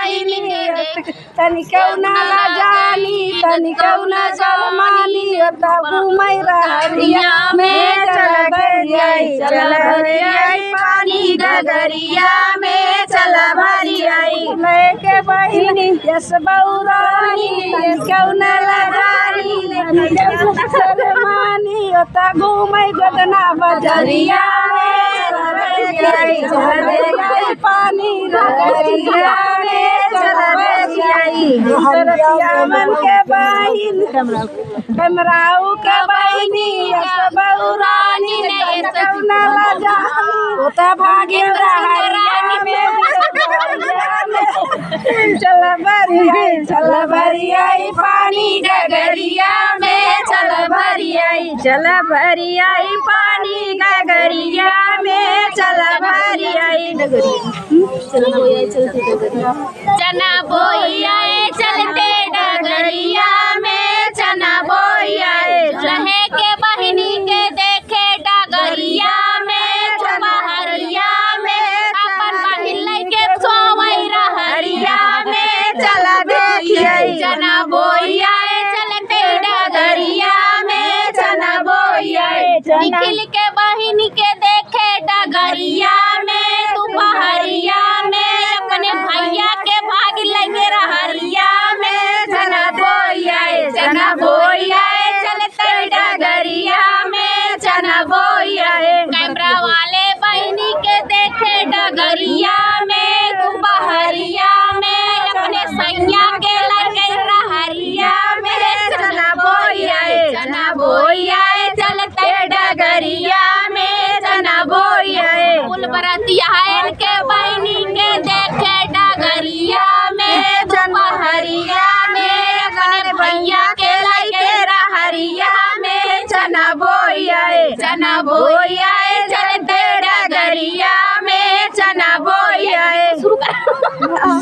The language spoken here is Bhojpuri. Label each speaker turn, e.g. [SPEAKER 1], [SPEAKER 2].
[SPEAKER 1] बहिनी के देखे
[SPEAKER 2] तनी कौना ला जानी तनी कौना जलमानी तब घूमै रहरिया में चल भरियाई
[SPEAKER 1] पानी डगरिया में चल भरियाई
[SPEAKER 2] लेके बहिनी यस बौरानी तनी कौना ला जानी जलमानी तब घूमै गोदना बजरिया में चल पानी डगरिया में चल मन के बहिन कमराऊ के बहिनी बौरानी कौना ला ओता भागे चल भरियाई पानी डगरिया में चल भरियाई पानी डगरिया में चल भरियाई
[SPEAKER 1] चना बोइयाए चलते डगरिया में चना बोइयाए रहे के बहिनी के देखे डगरिया में बहरिया में अपन बहिन लइके सोवई रहरिया में चला देखिए चना बोइयाए चलते डगरिया में चना बोइयाए निखिल के बहिन के देखे डगरिया में तू बहरिया में अपने भैया के भाग लगे रहरिया में चना बोइयाए चलते डगरिया में चना बोइयाए कैमरा वाले बहिनी के देखे डगरिया में तू बहरिया में अपने सैया के लगे रहरिया में चना बोइयाए चलते डगरिया में चना बोइयाए फूल बरतिया के बहिनी के देखे डगरिया में बहरिया में अपने भैया के लगे रहरिया में चना बोइयाए चलते डगरिया में चना बोइयाए शुरू कर